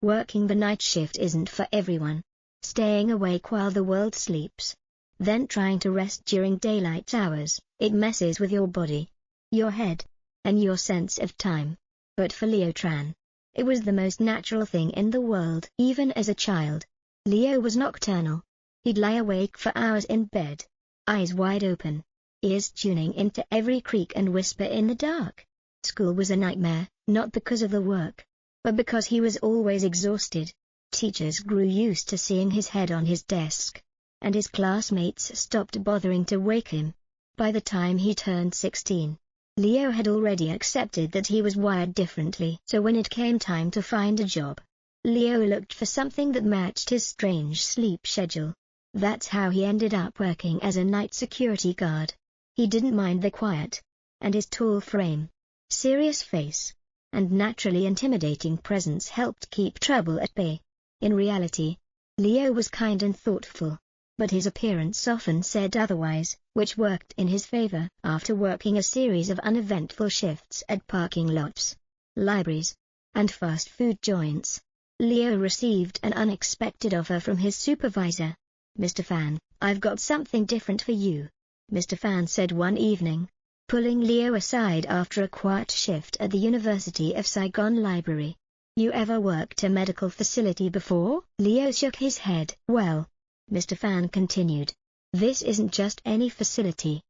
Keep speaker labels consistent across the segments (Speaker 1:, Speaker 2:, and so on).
Speaker 1: Working the night shift isn't for everyone. Staying awake while the world sleeps, then trying to rest during daylight hours, it messes with your body, your head, and your sense of time. But for Leo Tran, it was the most natural thing in the world. Even as a child, Leo was nocturnal. He'd lie awake for hours in bed, eyes wide open, ears tuning into every creak and whisper in the dark. School was a nightmare, not because of the work, but because he was always exhausted. Teachers grew used to seeing his head on his desk, and his classmates stopped bothering to wake him. By the time he turned 16, Leo had already accepted that he was wired differently. So when it came time to find a job, Leo looked for something that matched his strange sleep schedule. That's how he ended up working as a night security guard. He didn't mind the quiet, and his tall frame, serious face, and naturally intimidating presence helped keep trouble at bay. In reality, Leo was kind and thoughtful, but his appearance often said otherwise, which worked in his favor. After working a series of uneventful shifts at parking lots, libraries, and fast food joints, Leo received an unexpected offer from his supervisor. "Mr. Fan, I've got something different for you," Mr. Fan said one evening, pulling Leo aside after a quiet shift at the University of Saigon Library. "You ever worked a medical facility before?" Leo shook his head. "Well," Mr. Fan continued, "this isn't just any facility.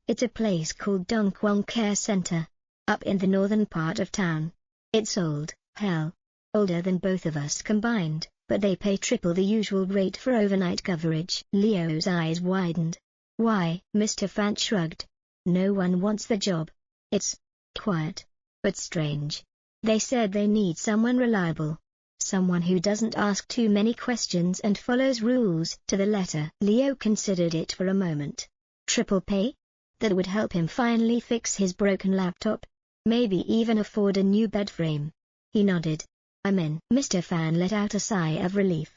Speaker 1: It's a place called Dong Kwang Care Center, up in the northern part of town. It's old, hell, older than both of us combined, but they pay triple the usual rate for overnight coverage." Leo's eyes widened. "Why?" Mr. Fan shrugged. "No one wants the job. It's quiet, but strange. They said they need someone reliable. Someone who doesn't ask too many questions and follows rules to the letter." Leo considered it for a moment. Triple pay? That would help him finally fix his broken laptop. Maybe even afford a new bed frame. He nodded. "I'm in." Mr. Fan let out a sigh of relief.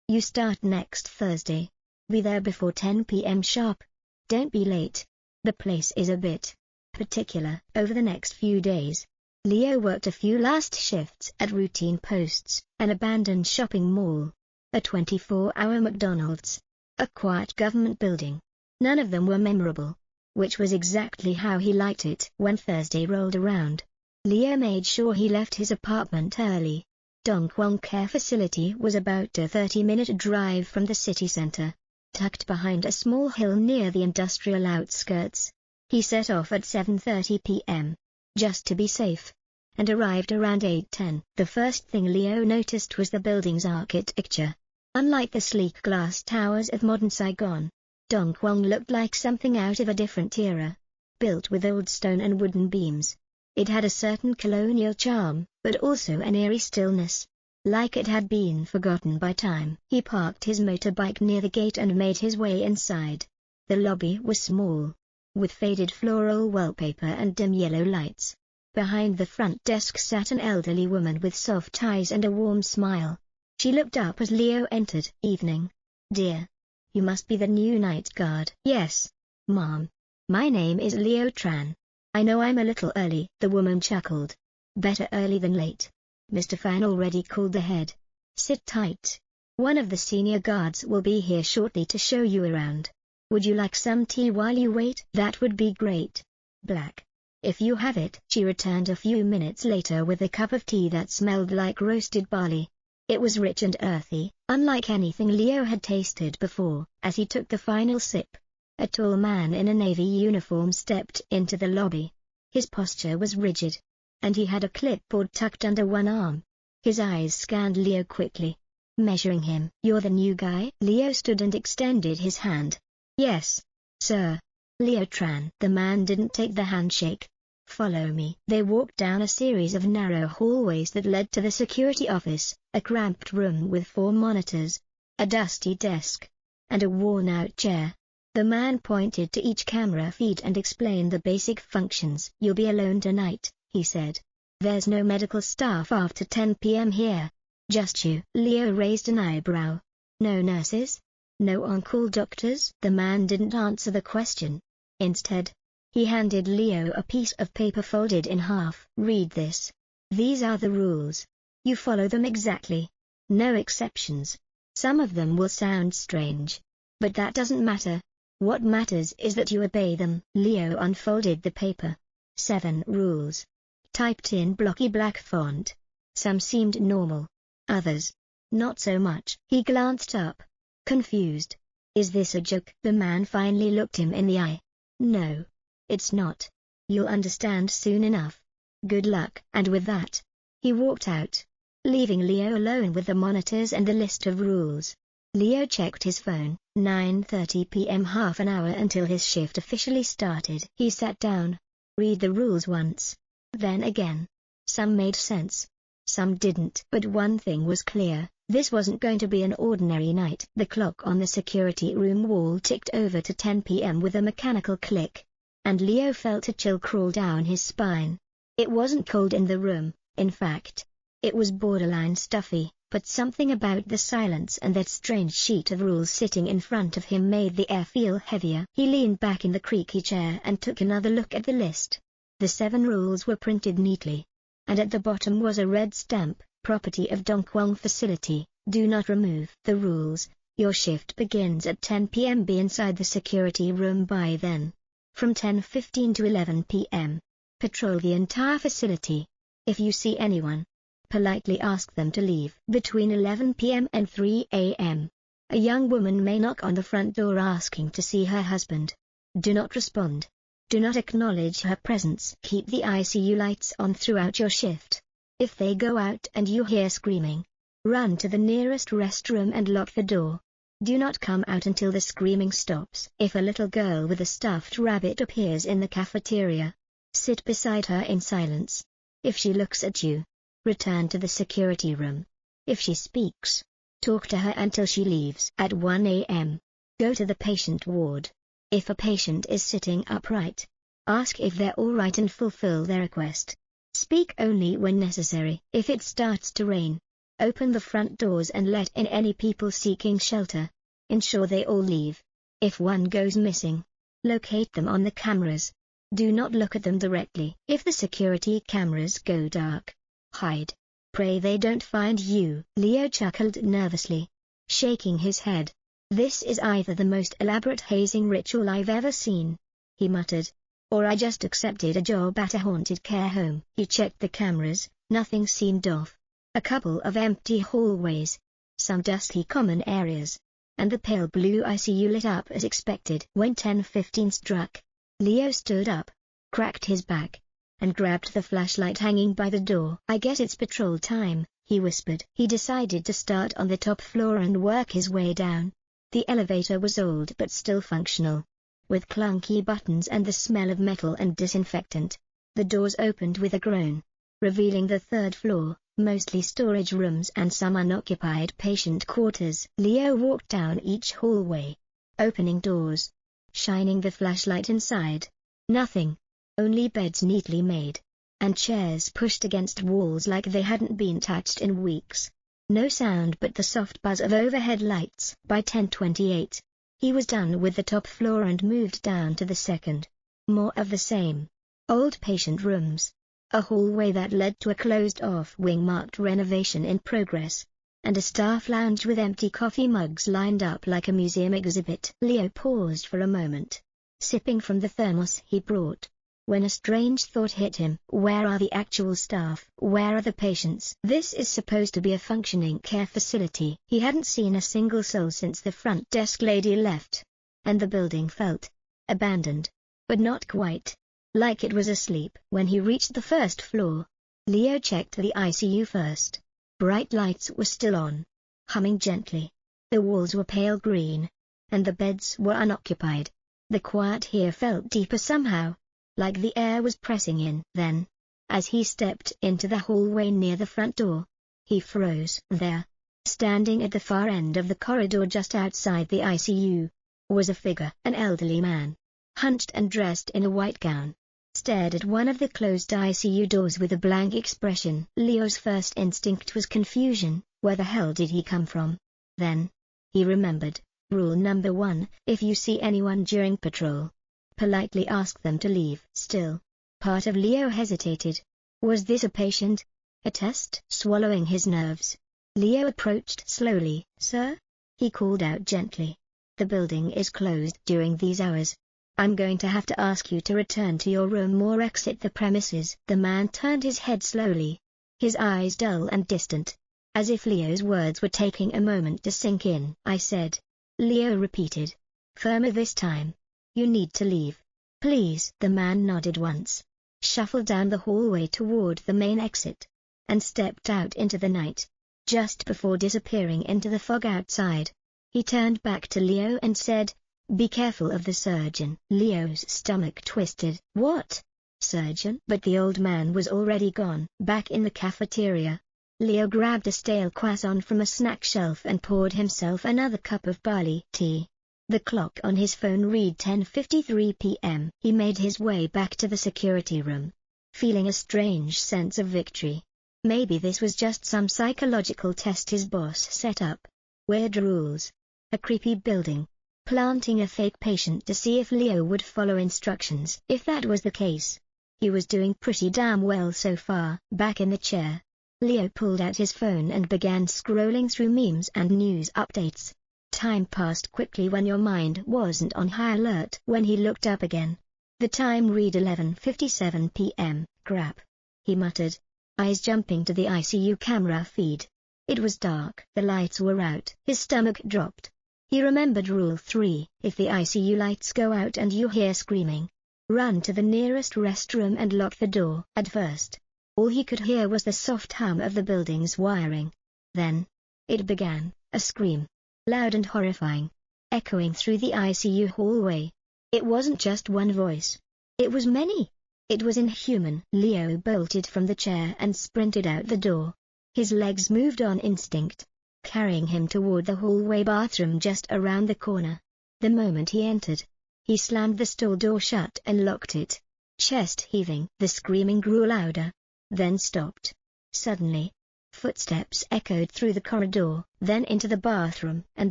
Speaker 1: "You start next Thursday. Be there before 10 p.m. sharp. Don't be late. The place is a bit particular." Over the next few days, Leo worked a few last shifts at routine posts, an abandoned shopping mall, a 24-hour McDonald's, a quiet government building. None of them were memorable, which was exactly how he liked it. When Thursday rolled around, Leo made sure he left his apartment early. Dong Kwang Care Facility was about a 30-minute drive from the city center, tucked behind a small hill near the industrial outskirts. He set off at 7:30 p.m. just to be safe, and arrived around 8:10. The first thing Leo noticed was the building's architecture. Unlike the sleek glass towers of modern Saigon, Dong Kwang looked like something out of a different era, built with old stone and wooden beams. It had a certain colonial charm, but also an eerie stillness, like it had been forgotten by time. He parked his motorbike near the gate and made his way inside. The lobby was small, with faded floral wallpaper and dim yellow lights. Behind the front desk sat an elderly woman with soft eyes and a warm smile. She looked up as Leo entered. "Evening, dear. You must be the new night guard." "Yes, Mom. My name is Leo Tran. I know I'm a little early," the woman chuckled. "Better early than late." Mr. Fan already called ahead. "Sit tight. One of the senior guards will be here shortly to show you around. Would you like some tea while you wait?" "That would be great. Black, if you have it." She returned a few minutes later with a cup of tea that smelled like roasted barley. It was rich and earthy, unlike anything Leo had tasted before. As he took the final sip, a tall man in a navy uniform stepped into the lobby. His posture was rigid, and he had a clipboard tucked under one arm. His eyes scanned Leo quickly, measuring him. "You're the new guy?" Leo stood and extended his hand. "Yes, sir. Leo Tran." The man didn't take the handshake. "Follow me." They walked down a series of narrow hallways that led to the security office, a cramped room with 4 monitors, a dusty desk, and a worn-out chair. The man pointed to each camera feed and explained the basic functions. "You'll be alone tonight," he said. "There's no medical staff after 10 p.m. here. Just you." Leo raised an eyebrow. "No nurses? No on-call doctors?" The man didn't answer the question. Instead, he handed Leo a piece of paper folded in half. "Read this. These are the rules. You follow them exactly. No exceptions. Some of them will sound strange. But that doesn't matter. What matters is that you obey them. Leo unfolded the paper. 7 rules. Typed in blocky black font. Some seemed normal. Others, not so much. He glanced up, confused. Is this a joke? The man finally looked him in the eye. No. It's not. You'll understand soon enough. Good luck. And with that, he walked out, leaving Leo alone with the monitors and the list of rules. Leo checked his phone. 9:30 p.m. Half an hour until his shift officially started. He sat down. Read the rules once. Then again. Some made sense. Some didn't. But one thing was clear. This wasn't going to be an ordinary night. The clock on the security room wall ticked over to 10 p.m. with a mechanical click. And Leo felt a chill crawl down his spine. It wasn't cold in the room, in fact. It was borderline stuffy, but something about the silence and that strange sheet of rules sitting in front of him made the air feel heavier. He leaned back in the creaky chair and took another look at the list. The 7 rules were printed neatly. And at the bottom was a red stamp, property of Dong Kwang facility, do not remove. The rules, your shift begins at 10 p.m. Be inside the security room by then. From 10:15 to 11 p.m. Patrol the entire facility. If you see anyone, politely ask them to leave. Between 11 p.m. and 3 a.m., a young woman may knock on the front door asking to see her husband. Do not respond. Do not acknowledge her presence. Keep the ICU lights on throughout your shift. If they go out and you hear screaming, run to the nearest restroom and lock the door. Do not come out until the screaming stops. If a little girl with a stuffed rabbit appears in the cafeteria, sit beside her in silence. If she looks at you, return to the security room. If she speaks, talk to her until she leaves. At 1 a.m., go to the patient ward. If a patient is sitting upright, ask if they're all right and fulfill their request. Speak only when necessary. If it starts to rain, open the front doors and let in any people seeking shelter. Ensure they all leave. If one goes missing, locate them on the cameras. Do not look at them directly. If the security cameras go dark, hide. Pray they don't find you. Leo chuckled nervously, shaking his head. This is either the most elaborate hazing ritual I've ever seen, he muttered, or I just accepted a job at a haunted care home. He checked the cameras, nothing seemed off. A couple of empty hallways, some dusty common areas, and the pale blue ICU lit up as expected. When 10:15 struck, Leo stood up, cracked his back, and grabbed the flashlight hanging by the door. I guess it's patrol time, he whispered. He decided to start on the top floor and work his way down. The elevator was old but still functional, with clunky buttons and the smell of metal and disinfectant. The doors opened with a groan, revealing the 3rd floor, mostly storage rooms and some unoccupied patient quarters. Leo walked down each hallway, opening doors, shining the flashlight inside. Nothing, only beds neatly made, and chairs pushed against walls like they hadn't been touched in weeks. No sound but the soft buzz of overhead lights. By 10:28, he was done with the top floor and moved down to the 2nd. More of the same. Old patient rooms. A hallway that led to a closed-off wing marked renovation in progress, and a staff lounge with empty coffee mugs lined up like a museum exhibit. Leo paused for a moment, sipping from the thermos he brought, when a strange thought hit him. Where are the actual staff? Where are the patients? This is supposed to be a functioning care facility. He hadn't seen a single soul since the front desk lady left, and the building felt abandoned, but not quite, like it was asleep. When he reached the 1st floor, Leo checked the ICU first. Bright lights were still on, humming gently. The walls were pale green, and the beds were unoccupied. The quiet here felt deeper somehow, like the air was pressing in. Then, as he stepped into the hallway near the front door, he froze. There, standing at the far end of the corridor just outside the ICU, was a figure. An elderly man, hunched and dressed in a white gown, stared at one of the closed ICU doors with a blank expression. Leo's first instinct was confusion. Where the hell did he come from? Then, he remembered, rule number 1, if you see anyone during patrol, politely ask them to leave. Still, part of Leo hesitated. Was this a patient? A test? Swallowing his nerves, Leo approached slowly. "Sir?" he called out gently. "The building is closed during these hours. I'm going to have to ask you to return to your room or exit the premises." The man turned his head slowly, his eyes dull and distant, as if Leo's words were taking a moment to sink in. "I said," Leo repeated, firmer this time, "you need to leave. Please." The man nodded once, shuffled down the hallway toward the main exit, and stepped out into the night. Just before disappearing into the fog outside, he turned back to Leo and said, "Be careful of the surgeon." Leo's stomach twisted. "What surgeon?" But the old man was already gone. Back in the cafeteria, Leo grabbed a stale croissant from a snack shelf and poured himself another cup of barley tea. The clock on his phone read 10:53 p.m. He made his way back to the security room, feeling a strange sense of victory. Maybe this was just some psychological test his boss set up. Weird rules, a creepy building, planting a fake patient to see if Leo would follow instructions. If that was the case, he was doing pretty damn well so far. Back in the chair, Leo pulled out his phone and began scrolling through memes and news updates. Time passed quickly when your mind wasn't on high alert. When he looked up again, the time read 11:57 p.m. "Crap," he muttered, eyes jumping to the ICU camera feed. It was dark. The lights were out. His stomach dropped. He remembered Rule 3. If the ICU lights go out and you hear screaming, run to the nearest restroom and lock the door. At first, all he could hear was the soft hum of the building's wiring. Then, it began, a scream, loud and horrifying, echoing through the ICU hallway. It wasn't just one voice. It was many. It was inhuman. Leo bolted from the chair and sprinted out the door. His legs moved on instinct, carrying him toward the hallway bathroom just around the corner. The moment he entered, he slammed the stall door shut and locked it. Chest heaving, the screaming grew louder, then stopped. Suddenly, footsteps echoed through the corridor, then into the bathroom, and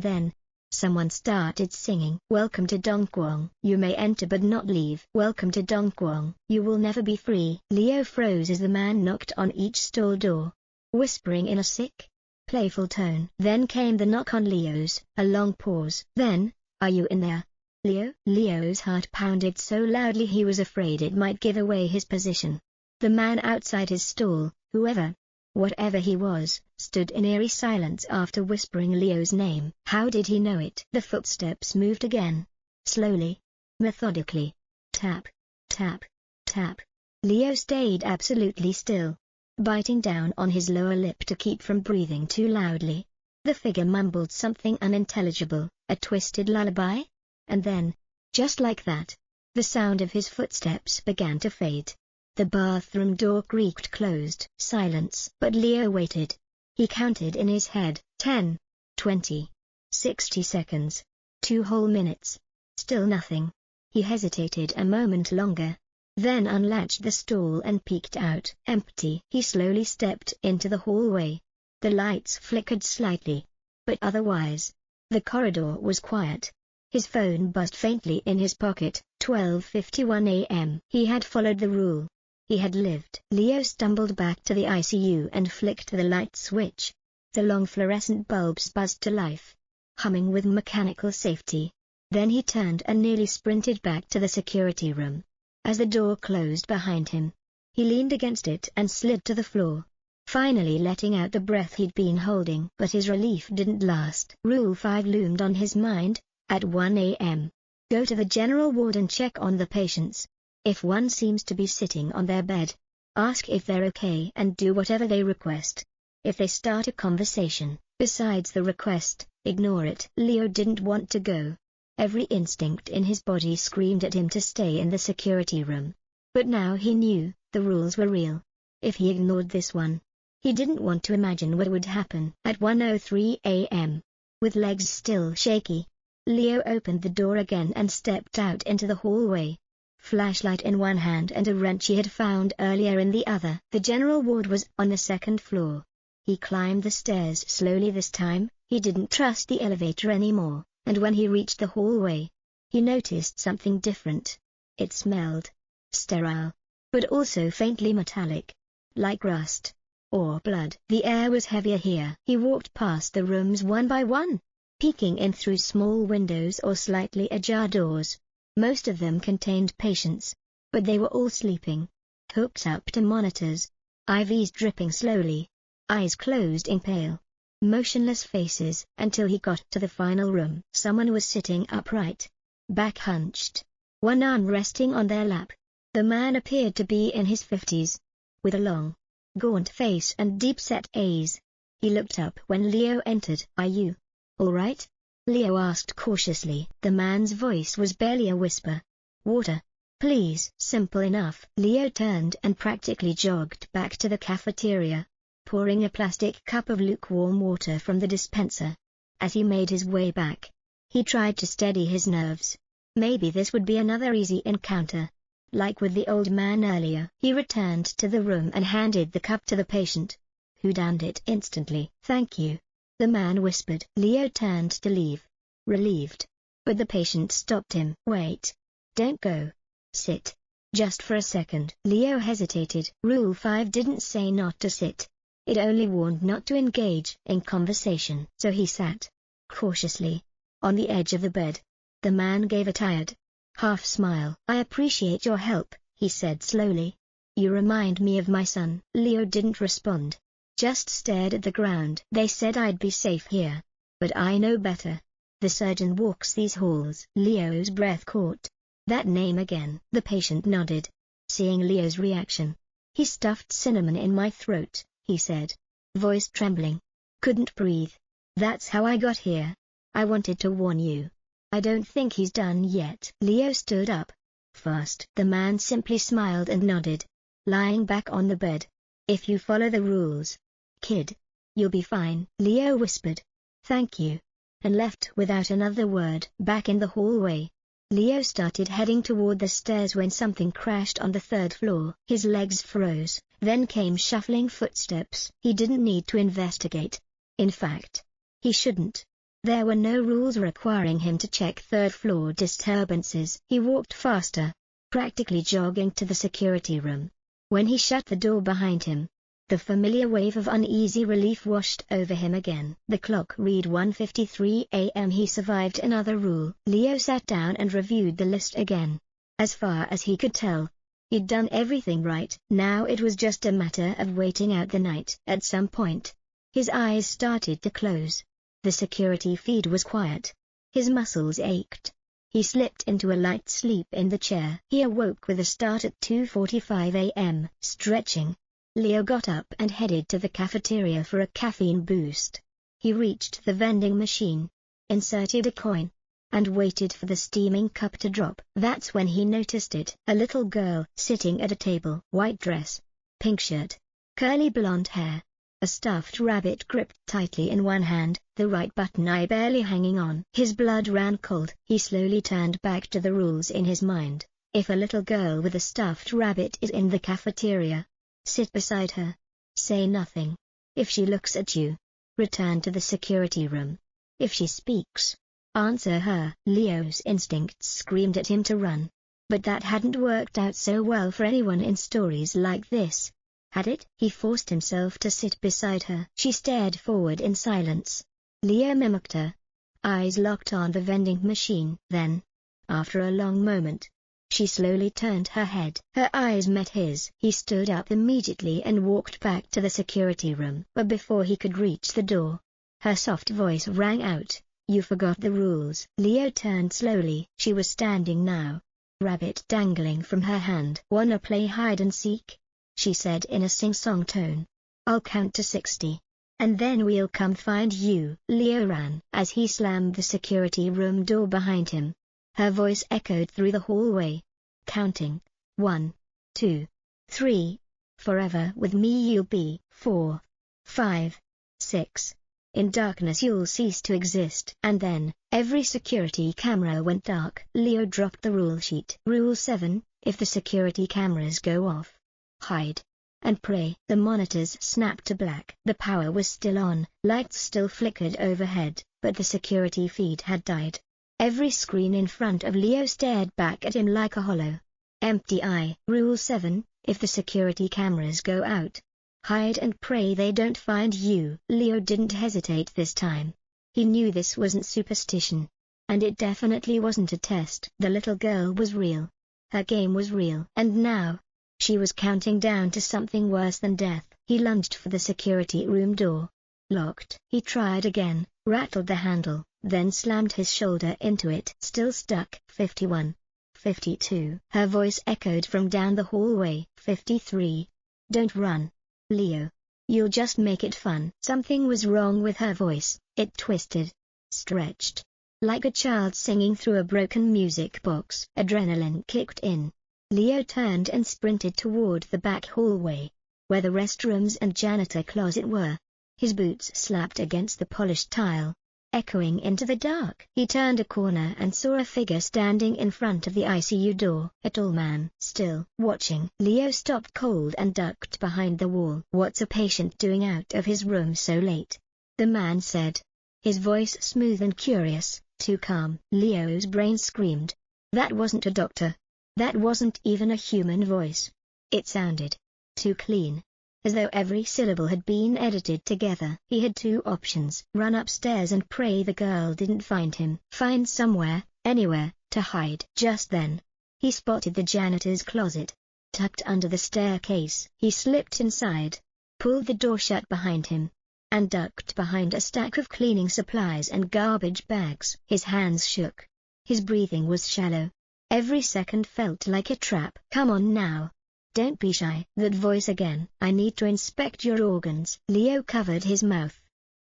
Speaker 1: then someone started singing, "Welcome to Dong Kwang. You may enter but not leave. Welcome to Dong Kwang. You will never be free." Leo froze as the man knocked on each stall door, whispering in a sick, playful tone. Then came the knock on Leo's, a long pause. Then, "Are you in there, Leo?" Leo's heart pounded so loudly he was afraid it might give away his position. The man outside his stall, whatever he was, stood in eerie silence after whispering Leo's name. How did he know it? The footsteps moved again, slowly, methodically. Tap, tap, tap. Leo stayed absolutely still, biting down on his lower lip to keep from breathing too loudly. The figure mumbled something unintelligible, a twisted lullaby, and then, just like that, the sound of his footsteps began to fade. The bathroom door creaked closed. Silence. But Leo waited. He counted in his head, 10, 20, 60 seconds, 2 whole minutes. Still nothing. He hesitated a moment longer, then unlatched the stall and peeked out. Empty. He slowly stepped into the hallway. The lights flickered slightly, but otherwise, the corridor was quiet. His phone buzzed faintly in his pocket. 12:51 a.m. He had followed the rule. He had lived. Leo stumbled back to the ICU and flicked the light switch. The long fluorescent bulbs buzzed to life, humming with mechanical safety. Then he turned and nearly sprinted back to the security room. As the door closed behind him, he leaned against it and slid to the floor, finally letting out the breath he'd been holding. But his relief didn't last. Rule 5 loomed on his mind. At 1 a.m., go to the general ward and check on the patients. If one seems to be sitting on their bed, ask if they're okay and do whatever they request. If they start a conversation, besides the request, ignore it. Leo didn't want to go. Every instinct in his body screamed at him to stay in the security room. But now he knew, the rules were real. If he ignored this one, he didn't want to imagine what would happen. At 1:03 a.m., with legs still shaky, Leo opened the door again and stepped out into the hallway, flashlight in one hand and a wrench he had found earlier in the other. The general ward was on the second floor. He climbed the stairs slowly this time. He didn't trust the elevator anymore, and when he reached the hallway, he noticed something different. It smelled sterile, but also faintly metallic, like rust. or blood. The air was heavier here. He walked past the rooms one by one, peeking in through small windows or slightly ajar doors. Most of them contained patients, but they were all sleeping, hooked up to monitors, IVs dripping slowly, eyes closed in pale, motionless faces, until he got to the final room. Someone was sitting upright, back hunched, one arm resting on their lap. The man appeared to be in his 50s, with a long, gaunt face and deep-set eyes. He looked up when Leo entered. "Are you all right?" Leo asked cautiously. The man's voice was barely a whisper. "Water, please." Simple enough. Leo turned and practically jogged back to the cafeteria, pouring a plastic cup of lukewarm water from the dispenser. As he made his way back, he tried to steady his nerves. Maybe this would be another easy encounter, like with the old man earlier. He returned to the room and handed the cup to the patient, who downed it instantly. "Thank you," the man whispered. Leo turned to leave, relieved, but the patient stopped him. "Wait. Don't go. Sit. Just for a second." Leo hesitated. Rule 5 didn't say not to sit. It only warned not to engage in conversation. So he sat, cautiously, on the edge of the bed. The man gave a tired, half smile. "I appreciate your help," he said slowly. "You remind me of my son." Leo didn't respond, just stared at the ground. "They said I'd be safe here, but I know better. The surgeon walks these halls." Leo's breath caught. "That name again." The patient nodded, seeing Leo's reaction. "He stuffed cinnamon in my throat," he said, voice trembling. "Couldn't breathe. That's how I got here. I wanted to warn you. I don't think he's done yet." Leo stood up. "Fast." The man simply smiled and nodded, lying back on the bed. "If you follow the rules, kid, you'll be fine." Leo whispered, "Thank you," and left without another word. Back in the hallway, Leo started heading toward the stairs when something crashed on the 3rd floor. His legs froze. Then came shuffling footsteps. He didn't need to investigate. In fact, he shouldn't. There were no rules requiring him to check 3rd floor disturbances. He walked faster, practically jogging to the security room. When he shut the door behind him, the familiar wave of uneasy relief washed over him again. The clock read 1:53 a.m. He survived another rule. Leo sat down and reviewed the list again. As far as he could tell, he'd done everything right. Now it was just a matter of waiting out the night. At some point, his eyes started to close. The security feed was quiet. His muscles ached. He slipped into a light sleep in the chair. He awoke with a start at 2:45 a.m. Stretching, Leo got up and headed to the cafeteria for a caffeine boost. He reached the vending machine, inserted a coin, and waited for the steaming cup to drop. That's when he noticed it. A little girl sitting at a table. White dress, pink shirt, curly blonde hair. A stuffed rabbit gripped tightly in one hand, the right button eye barely hanging on. His blood ran cold. He slowly turned back to the rules in his mind. If a little girl with a stuffed rabbit is in the cafeteria, sit beside her. Say nothing. If she looks at you, return to the security room. If she speaks, answer her. Leo's instincts screamed at him to run. But that hadn't worked out so well for anyone in stories like this. Had it? He forced himself to sit beside her. She stared forward in silence. Leo mimicked her, eyes locked on the vending machine. Then, after a long moment, she slowly turned her head. Her eyes met his. He stood up immediately and walked back to the security room. But before he could reach the door, her soft voice rang out, "You forgot the rules." Leo turned slowly. She was standing now, rabbit dangling from her hand. "Wanna play hide and seek?" she said in a sing-song tone. "I'll count to 60, and then we'll come find you." Leo ran. As he slammed the security room door behind him, her voice echoed through the hallway, counting, 1, 2, 3, forever with me you'll be, 4, 5, 6, in darkness you'll cease to exist. And then, every security camera went dark. Leo dropped the rule sheet. Rule 7, if the security cameras go off, hide and pray. The monitors snapped to black. The power was still on, lights still flickered overhead, but the security feed had died. Every screen in front of Leo stared back at him like a hollow, empty eye. Rule 7, if the security cameras go out, Hide and pray they don't find you. Leo didn't hesitate this time. He knew this wasn't superstition. And it definitely wasn't a test. The little girl was real. Her game was real. And now, she was counting down to something worse than death. He lunged for the security room door. Locked. He tried again, rattled the handle, then slammed his shoulder into it. Still stuck. 51. 52. Her voice echoed from down the hallway. 53. Don't run, Leo. You'll just make it fun. Something was wrong with her voice. It twisted, stretched, like a child singing through a broken music box. Adrenaline kicked in. Leo turned and sprinted toward the back hallway, where the restrooms and janitor closet were. His boots slapped against the polished tile, echoing into the dark. He turned a corner and saw a figure standing in front of the ICU door. A tall man, still watching. Leo stopped cold and ducked behind the wall. What's a patient doing out of his room so late? The man said, his voice smooth and curious, too calm. Leo's brain screamed. That wasn't a doctor. That wasn't even a human voice. It sounded too clean, as though every syllable had been edited together. He had two options: run upstairs and pray the girl didn't find him, find somewhere, anywhere, to hide. Just then, he spotted the janitor's closet, tucked under the staircase. He slipped inside, pulled the door shut behind him, and ducked behind a stack of cleaning supplies and garbage bags. His hands shook. His breathing was shallow. Every second felt like a trap. Come on now. Don't be shy. That voice again. I need to inspect your organs. Leo covered his mouth,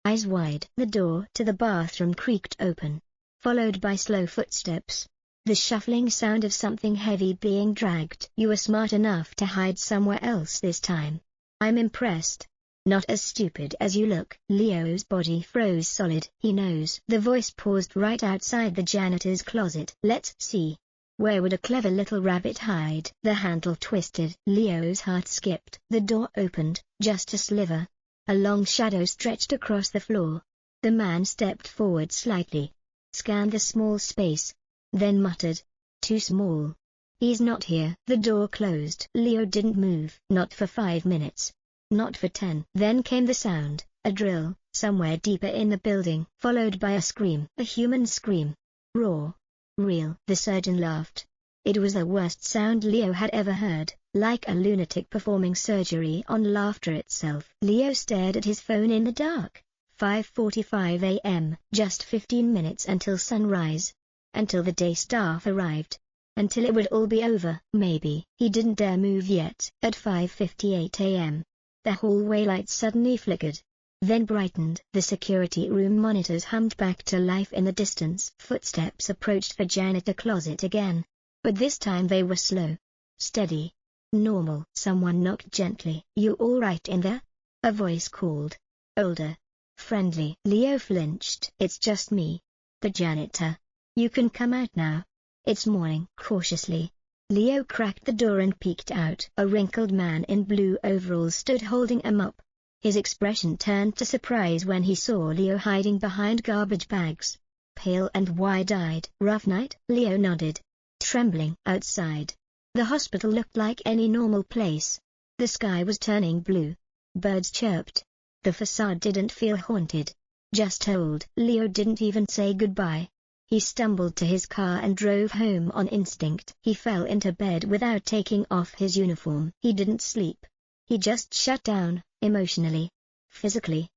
Speaker 1: eyes wide. The door to the bathroom creaked open, followed by slow footsteps. The shuffling sound of something heavy being dragged. You were smart enough to hide somewhere else this time. I'm impressed. Not as stupid as you look. Leo's body froze solid. He knows. The voice paused right outside the janitor's closet. Let's see. Where would a clever little rabbit hide? The handle twisted. Leo's heart skipped. The door opened, just a sliver. A long shadow stretched across the floor. The man stepped forward slightly, scanned the small space, then muttered, "Too small. He's not here." The door closed. Leo didn't move. Not for 5 minutes. Not for 10. Then came the sound, a drill, somewhere deeper in the building, followed by a scream. A human scream. Raw. Real. The surgeon laughed. It was the worst sound Leo had ever heard, like a lunatic performing surgery on laughter itself. Leo stared at his phone in the dark. 5:45 a.m. Just 15 minutes until sunrise. Until the day staff arrived. Until it would all be over. Maybe. He didn't dare move yet. At 5:58 a.m. the hallway lights suddenly flickered, then brightened. The security room monitors hummed back to life in the distance. Footsteps approached the janitor closet again, but this time they were slow, steady, normal. Someone knocked gently. "You all right in there?" a voice called. Older, friendly. Leo flinched. "It's just me, the janitor. You can come out now. It's morning." Cautiously, Leo cracked the door and peeked out. A wrinkled man in blue overalls stood holding a mop. His expression turned to surprise when he saw Leo hiding behind garbage bags, pale and wide-eyed. "Rough night?" Leo nodded, trembling. Outside, the hospital looked like any normal place. The sky was turning blue. Birds chirped. The facade didn't feel haunted, just old. Leo didn't even say goodbye. He stumbled to his car and drove home on instinct. He fell into bed without taking off his uniform. He didn't sleep. He just shut down, emotionally, physically.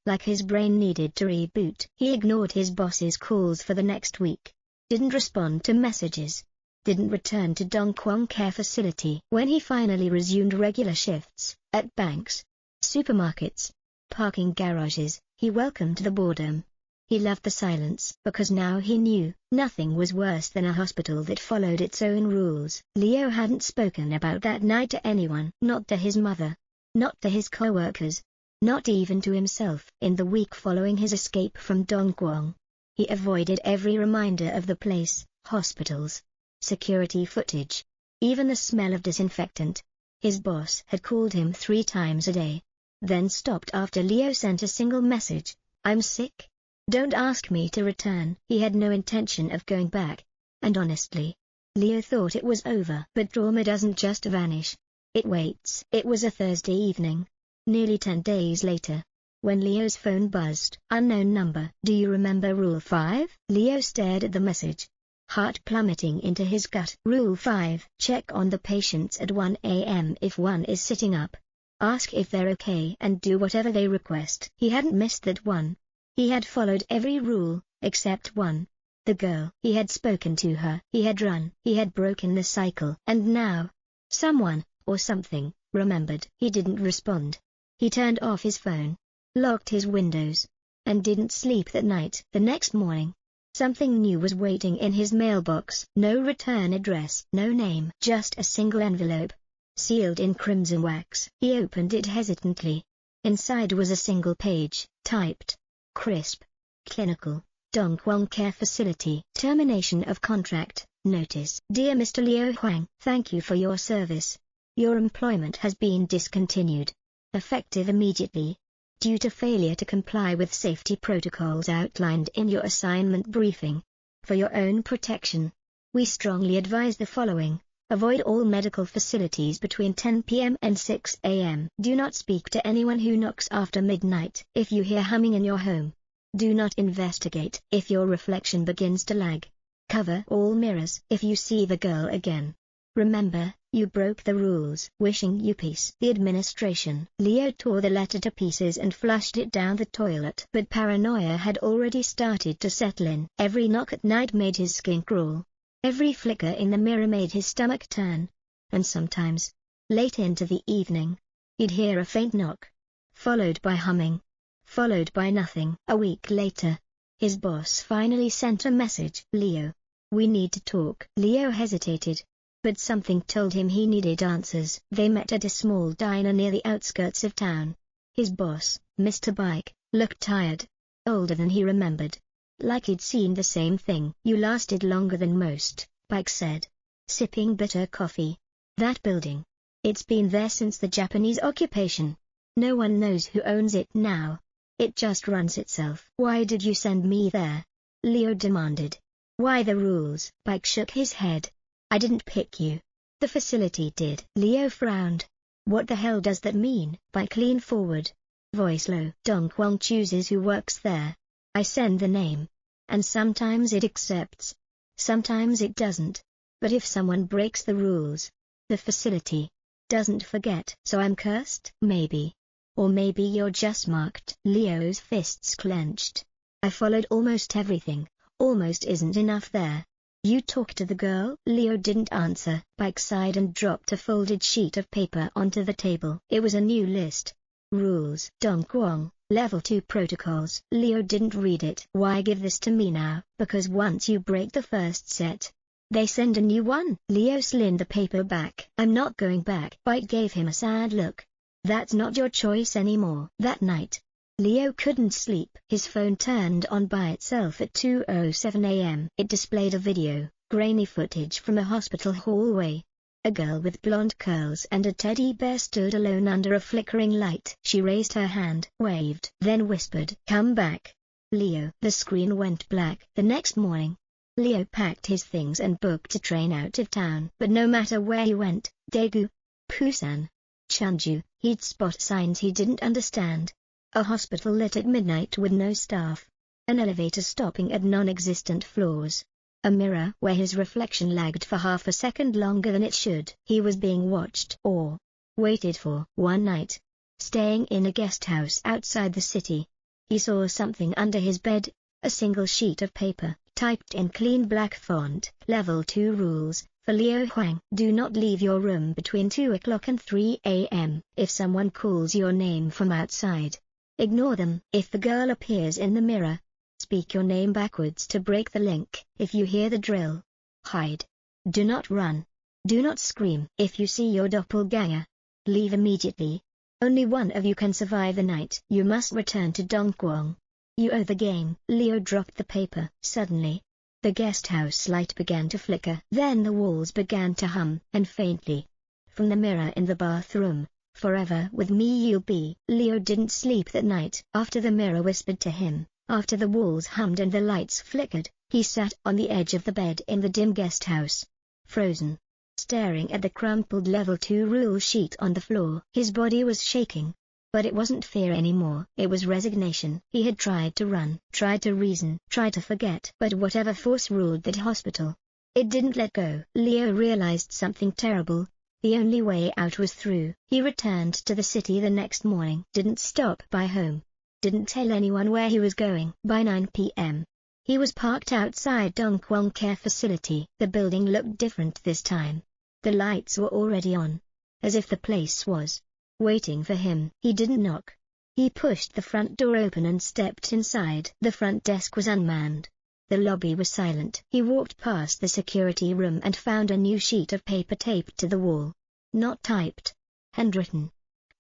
Speaker 1: Like his brain needed to reboot. He ignored his boss's calls for the next week. Didn't respond to messages. Didn't return to Dong Kwang Care Facility. When he finally resumed regular shifts, at banks, supermarkets, parking garages, he welcomed the boredom. He loved the silence, because now he knew, nothing was worse than a hospital that followed its own rules. Leo hadn't spoken about that night to anyone. Not to his mother. Not to his co-workers. Not even to himself. In the week following his escape from Dong Kwang, he avoided every reminder of the place, hospitals, security footage, even the smell of disinfectant. His boss had called him 3 times a day, then stopped after Leo sent a single message: "I'm sick. Don't ask me to return." He had no intention of going back, and honestly, Leo thought it was over. But trauma doesn't just vanish. It waits. It was a Thursday evening. Nearly 10 days later, when Leo's phone buzzed. Unknown number. Do you remember Rule 5? Leo stared at the message, heart plummeting into his gut. Rule 5. Check on the patients at 1 a.m. if one is sitting up. Ask if they're okay and do whatever they request. He hadn't missed that one. He had followed every rule, except one. The girl. He had spoken to her. He had run. He had broken the cycle. And now, someone, or something, remembered. He didn't respond. He turned off his phone, locked his windows, and didn't sleep that night. The next morning, something new was waiting in his mailbox. No return address, no name, just a single envelope, sealed in crimson wax. He opened it hesitantly. Inside was a single page, typed, crisp, clinical, Dong Kwang Care Facility. Termination of contract, notice. Dear Mr. Leo Huang, thank you for your service. Your employment has been discontinued, effective immediately, due to failure to comply with safety protocols outlined in your assignment briefing. For your own protection, we strongly advise the following. Avoid all medical facilities between 10 p.m. and 6 a.m. Do not speak to anyone who knocks after midnight. If you hear humming in your home, do not investigate. If your reflection begins to lag, cover all mirrors. If you see the girl again, remember, you broke the rules. Wishing you peace. The administration. Leo tore the letter to pieces and flushed it down the toilet. But paranoia had already started to settle in. Every knock at night made his skin crawl. Every flicker in the mirror made his stomach turn. And sometimes, late into the evening, he'd hear a faint knock, followed by humming, followed by nothing. A week later, his boss finally sent a message. Leo, we need to talk. Leo hesitated, but something told him he needed answers. They met at a small diner near the outskirts of town. His boss, Mr. Bike, looked tired, older than he remembered, like he'd seen the same thing. You lasted longer than most, Bike said, sipping bitter coffee. That building. It's been there since the Japanese occupation. No one knows who owns it now. It just runs itself. Why did you send me there? Leo demanded. Why the rules? Bike shook his head. I didn't pick you. The facility did. Leo frowned. What the hell does that mean? Bike leaned forward, voice low. Dong Kwang chooses who works there. I send the name, and sometimes it accepts, sometimes it doesn't. But if someone breaks the rules, the facility doesn't forget. So I'm cursed? Maybe. Or maybe you're just marked. Leo's fists clenched. I followed almost everything. Almost isn't enough there. You talked to the girl? Leo didn't answer. Bike sighed and dropped a folded sheet of paper onto the table. It was a new list. Rules. Dong Kwang, Level 2 Protocols. Leo didn't read it. Why give this to me now? Because once you break the first set, they send a new one. Leo slid the paper back. I'm not going back. Bite gave him a sad look. That's not your choice anymore. That night, Leo couldn't sleep. His phone turned on by itself at 2:07 a.m. It displayed a video, grainy footage from a hospital hallway. A girl with blonde curls and a teddy bear stood alone under a flickering light. She raised her hand, waved, then whispered, "Come back, Leo." The screen went black. The next morning, Leo packed his things and booked a train out of town. But no matter where he went, Daegu, Busan, Chunju, he'd spot signs he didn't understand. A hospital lit at midnight with no staff. An elevator stopping at non-existent floors. A mirror where his reflection lagged for half a second longer than it should. He was being watched or waited for. One night, staying in a guest house outside the city, he saw something under his bed, a single sheet of paper, typed in clean black font. Level 2 Rules. For Leo Huang. Do not leave your room between 2 o'clock and 3 a.m. If someone calls your name from outside, ignore them. If the girl appears in the mirror, speak your name backwards to break the link. If you hear the drill, hide. Do not run. Do not scream. If you see your doppelganger, leave immediately. Only one of you can survive the night. You must return to Dong Kwang. You owe the game. Leo dropped the paper. Suddenly, the guest house light began to flicker. Then the walls began to hum. And faintly, from the mirror in the bathroom, "Forever with me you'll be." Leo didn't sleep that night. After the mirror whispered to him, after the walls hummed and the lights flickered, he sat on the edge of the bed in the dim guest house, frozen, staring at the crumpled Level 2 rule sheet on the floor. His body was shaking. But it wasn't fear anymore, it was resignation. He had tried to run, tried to reason, tried to forget, but whatever force ruled that hospital, it didn't let go. Leo realized something terrible. The only way out was through. He returned to the city the next morning, didn't stop by home, didn't tell anyone where he was going. By 9 p.m., he was parked outside Dong Kwang Care Facility. The building looked different this time. The lights were already on, as if the place was waiting for him. He didn't knock. He pushed the front door open and stepped inside. The front desk was unmanned. The lobby was silent. He walked past the security room and found a new sheet of paper taped to the wall. Not typed. Handwritten.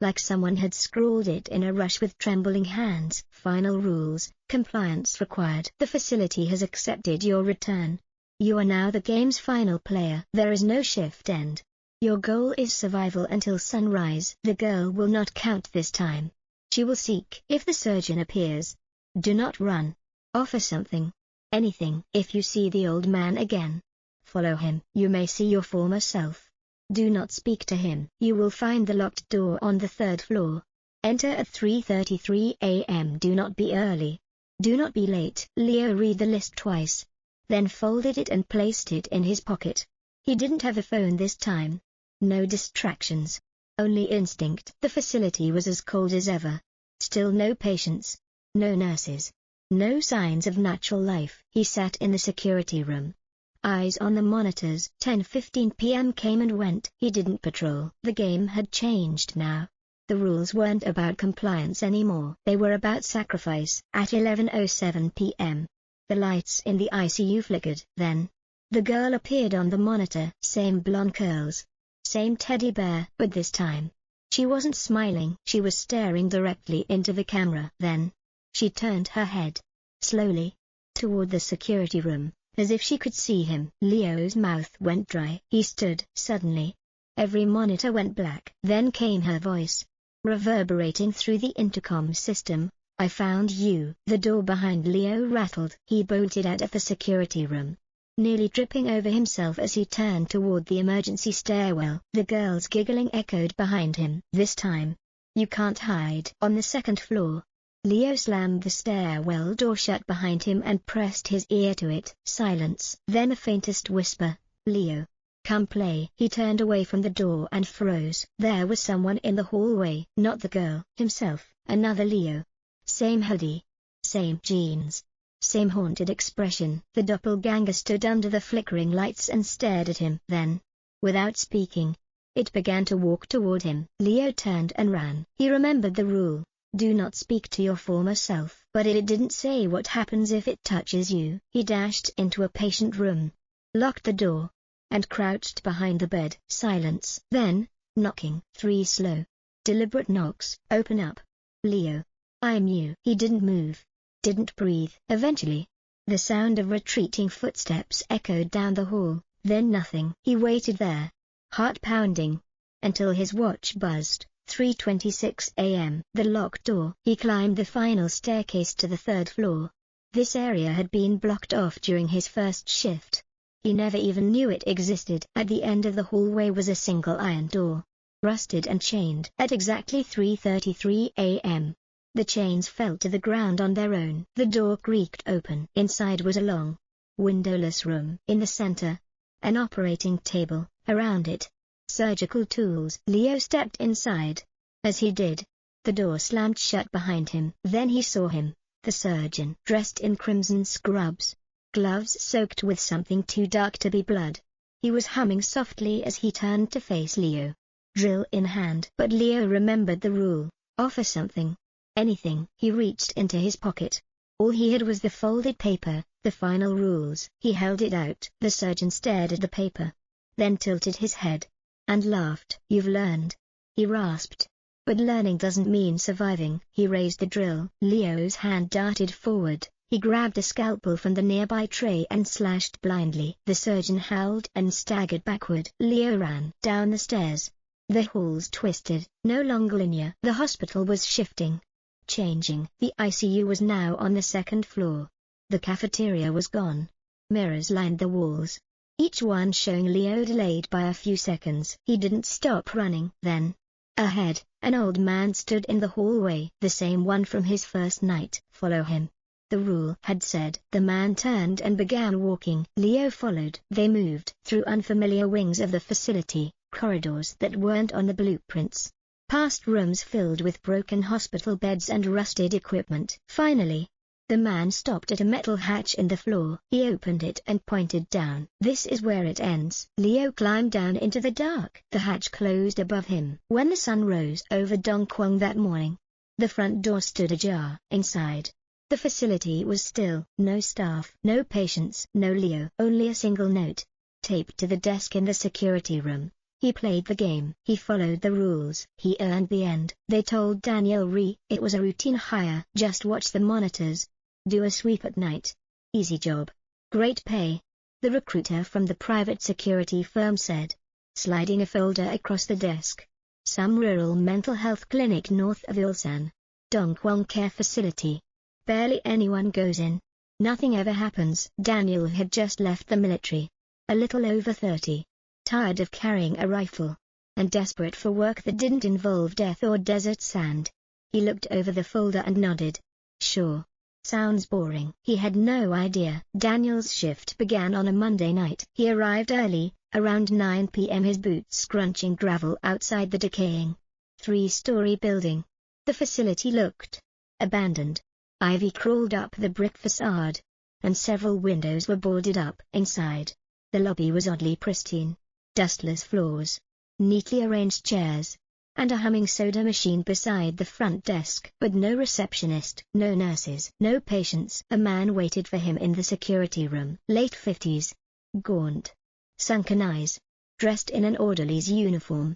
Speaker 1: Like someone had scrawled it in a rush with trembling hands. Final rules, compliance required. The facility has accepted your return. You are now the game's final player. There is no shift end. Your goal is survival until sunrise. The girl will not count this time. She will seek. If the surgeon appears, do not run. Offer something. Anything. If you see the old man again, follow him. You may see your former self. Do not speak to him. You will find the locked door on the 3rd floor. Enter at 3:33 a.m. Do not be early. Do not be late. Leo read the list twice, then folded it and placed it in his pocket. He didn't have a phone this time. No distractions. Only instinct. The facility was as cold as ever. Still no patients. No nurses. No signs of natural life. He sat in the security room, eyes on the monitors. 10:15 p.m. came and went. He didn't patrol. The game had changed now. The rules weren't about compliance anymore. They were about sacrifice. At 11:07 p.m., the lights in the ICU flickered. Then, the girl appeared on the monitor. Same blonde curls. Same teddy bear. But this time, she wasn't smiling. She was staring directly into the camera. Then, she turned her head, slowly, toward the security room, as if she could see him. Leo's mouth went dry. He stood. Suddenly, every monitor went black. Then came her voice, reverberating through the intercom system. I found you. The door behind Leo rattled. He bolted out of the security room, nearly tripping over himself as he turned toward the emergency stairwell. The girl's giggling echoed behind him. This time, you can't hide. On the 2nd floor, Leo slammed the stairwell door shut behind him and pressed his ear to it. Silence. Then the faintest whisper, Leo, come play. He turned away from the door and froze. There was someone in the hallway. Not the girl. Himself. Another Leo. Same hoodie. Same jeans. Same haunted expression. The doppelganger stood under the flickering lights and stared at him. Then, without speaking, it began to walk toward him. Leo turned and ran. He remembered the rule. Do not speak to your former self. But it didn't say what happens if it touches you. He dashed into a patient room, locked the door, and crouched behind the bed. Silence. Then, knocking. 3 slow, deliberate knocks. Open up. Leo. I'm you. He didn't move. Didn't breathe. Eventually, the sound of retreating footsteps echoed down the hall. Then nothing. He waited there, heart pounding, until his watch buzzed. 3:26 a.m. The locked door. He climbed the final staircase to the 3rd floor. This area had been blocked off during his first shift. He never even knew it existed. At the end of the hallway was a single iron door, rusted and chained. At exactly 3:33 a.m., the chains fell to the ground on their own. The door creaked open. Inside was a long, windowless room. In the center, an operating table. Around it, surgical tools. Leo stepped inside. As he did, the door slammed shut behind him. Then he saw him, the surgeon, dressed in crimson scrubs, gloves soaked with something too dark to be blood. He was humming softly as he turned to face Leo, drill in hand. But Leo remembered the rule. Offer something. Anything. He reached into his pocket. All he had was the folded paper, the final rules. He held it out. The surgeon stared at the paper, then tilted his head, and laughed. You've learned, he rasped. But learning doesn't mean surviving. He raised the drill. Leo's hand darted forward. He grabbed a scalpel from the nearby tray and slashed blindly. The surgeon howled and staggered backward. Leo ran down the stairs. The halls twisted, no longer linear. The hospital was shifting, changing. The ICU was now on the 2nd floor. The cafeteria was gone. Mirrors lined the walls, each one showing Leo delayed by a few seconds. He didn't stop running. Then, Ahead, an old man stood in the hallway, the same one from his first night. "Follow him," the rule had said. The man turned and began walking. Leo followed. They moved through unfamiliar wings of the facility, corridors that weren't on the blueprints, past rooms filled with broken hospital beds and rusted equipment. Finally, the man stopped at a metal hatch in the floor. He opened it and pointed down. "This is where it ends." Leo climbed down into the dark. The hatch closed above him. When the sun rose over Dong Kwang that morning, the front door stood ajar. Inside, the facility was still. No staff, no patients, no Leo. Only a single note, taped to the desk in the security room. He played the game. He followed the rules. He earned the end. They told Daniel Rhee it was a routine hire. "Just watch the monitors. Do a sweep at night. Easy job. Great pay," the recruiter from the private security firm said, sliding a folder across the desk. "Some rural mental health clinic north of Ulsan. Dong Kwang Care Facility. Barely anyone goes in. Nothing ever happens." Daniel had just left the military. A little over 30. Tired of carrying a rifle, and desperate for work that didn't involve death or desert sand. He looked over the folder and nodded. "Sure. Sounds boring." He had no idea. Daniel's shift began on a Monday night. He arrived early, around 9 p.m. his boots scrunching gravel outside the decaying, 3-story building. The facility looked abandoned. Ivy crawled up the brick facade, and several windows were boarded up. Inside, the lobby was oddly pristine. Dustless floors, neatly arranged chairs, and a humming soda machine beside the front desk. But no receptionist, no nurses, no patients. A man waited for him in the security room. Late 50s. Gaunt. Sunken eyes. Dressed in an orderly's uniform.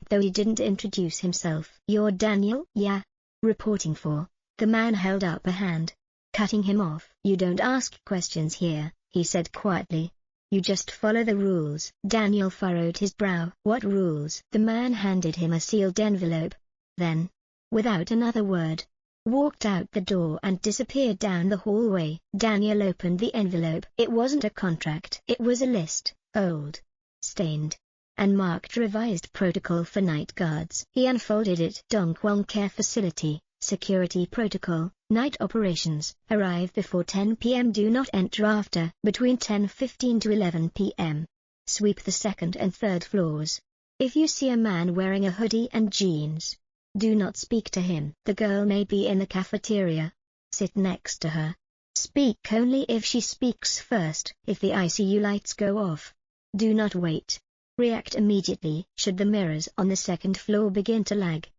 Speaker 1: Though he didn't introduce himself. "You're Daniel?" "Yeah." "Reporting for?" The man held up a hand, cutting him off. "You don't ask questions here," he said quietly. "You just follow the rules." Daniel furrowed his brow. "What rules?" The man handed him a sealed envelope. Then, without another word, walked out the door and disappeared down the hallway. Daniel opened the envelope. It wasn't a contract. It was a list, old, stained, and marked revised protocol for night guards. He unfolded it. "Dong Kwang Care Facility, Security Protocol. Night operations. Arrive before 10 p.m. Do not enter after. Between 10:15 to 11 p.m. Sweep the second and third floors. If you see a man wearing a hoodie and jeans, do not speak to him. The girl may be in the cafeteria. Sit next to her. Speak only if she speaks first. If the ICU lights go off, do not wait. React immediately. Should the mirrors on the second floor begin to lag,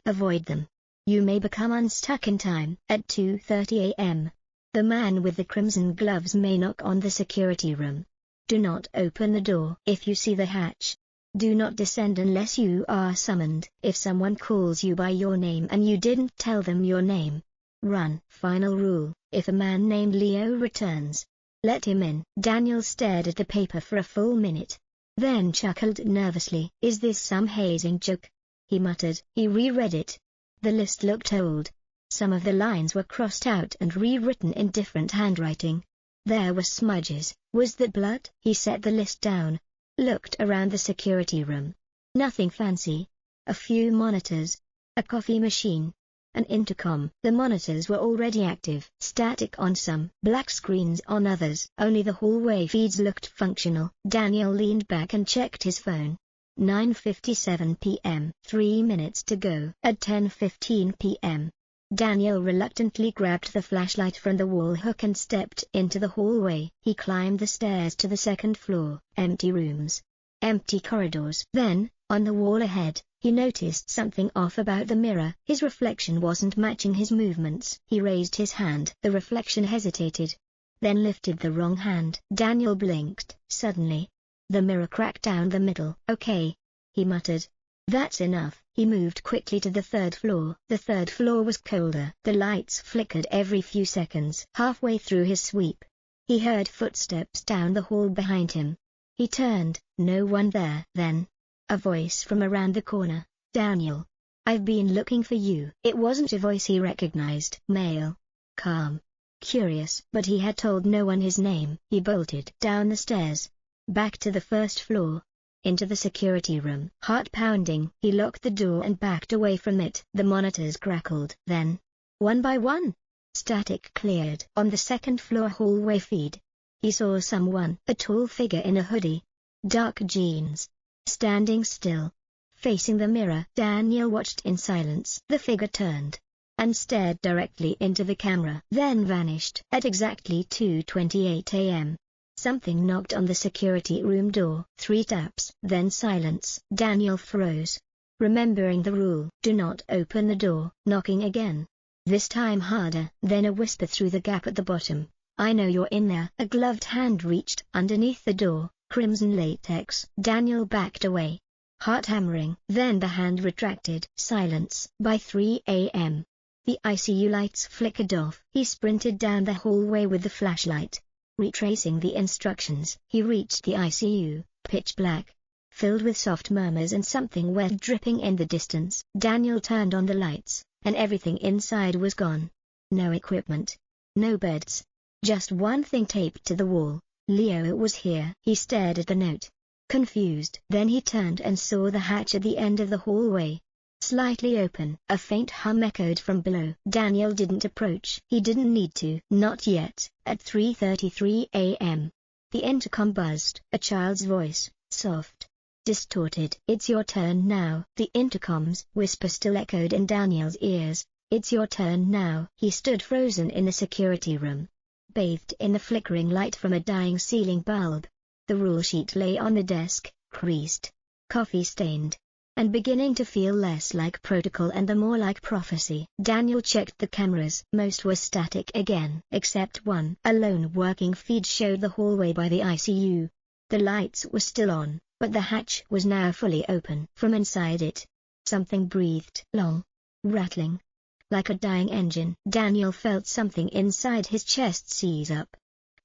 Speaker 1: avoid them. You may become unstuck in time." At 2:30 a.m., the man with the crimson gloves may knock on the security room. Do not open the door. If you see the hatch, do not descend unless you are summoned. If someone calls you by your name and you didn't tell them your name, run. Final rule: if a man named Leo returns, let him in. Daniel stared at the paper for a full minute, then chuckled nervously. "Is this some hazing joke?" he muttered. He reread it. The list looked old. Some of the lines were crossed out and rewritten in different handwriting. There were smudges. Was that blood? He set the list down, looked around the security room. Nothing fancy. A few monitors, a coffee machine, an intercom. The monitors were already active. Static on some, black screens on others. Only the hallway feeds looked functional. Daniel leaned back and checked his phone. 9:57 p.m. 3 minutes to go. At 10:15 p.m., Daniel reluctantly grabbed the flashlight from the wall hook and stepped into the hallway. He climbed the stairs to the second floor. Empty rooms. Empty corridors. Then, on the wall ahead, he noticed something off about the mirror. His reflection wasn't matching his movements. He raised his hand. The reflection hesitated, then lifted the wrong hand. Daniel blinked. Suddenly, the mirror cracked down the middle. "Okay," he muttered. "That's enough." He moved quickly to the third floor. The third floor was colder. The lights flickered every few seconds. Halfway through his sweep, he heard footsteps down the hall behind him. He turned, no one there. Then, a voice from around the corner. "Daniel, I've been looking for you." It wasn't a voice he recognized. Male. Calm. Curious. But he had told no one his name. He bolted down the stairs, back to the first floor. into the security room. Heart pounding, he locked the door and backed away from it. The monitors crackled. Then, one by one, static cleared. On the second-floor hallway feed, he saw someone, a tall figure in a hoodie, dark jeans, standing still, facing the mirror. Daniel watched in silence. The figure turned and stared directly into the camera, then vanished. At exactly 2:28 a.m., something knocked on the security room door. 3 taps, then silence. Daniel froze, remembering the rule: do not open the door. Knocking again, this time harder. Then a whisper through the gap at the bottom: I know you're in there. A gloved hand reached underneath the door, crimson latex. Daniel backed away, heart hammering. Then the hand retracted. Silence. By 3 a.m., the ICU lights flickered off. He sprinted down the hallway with the flashlight, retracing the instructions. He reached the ICU, pitch black, filled with soft murmurs and something wet dripping in the distance. Daniel turned on the lights, and everything inside was gone. No equipment, no beds, just one thing taped to the wall: Leo was here. He stared at the note, confused. Then he turned and saw the hatch at the end of the hallway, slightly open. A faint hum echoed from below. Daniel didn't approach. He didn't need to. Not yet. At 3:33 a.m., the intercom buzzed. A child's voice, soft, distorted. It's your turn now. The intercom's whisper still echoed in Daniel's ears. It's your turn now. He stood frozen in the security room, bathed in the flickering light from a dying ceiling bulb. The rule sheet lay on the desk, creased, coffee-stained, and beginning to feel less like protocol and more like prophecy. Daniel checked the cameras. Most were static again, except one. A lone working feed showed the hallway by the ICU. The lights were still on, but the hatch was now fully open. From inside it, something breathed, long, rattling, like a dying engine. Daniel felt something inside his chest seize up,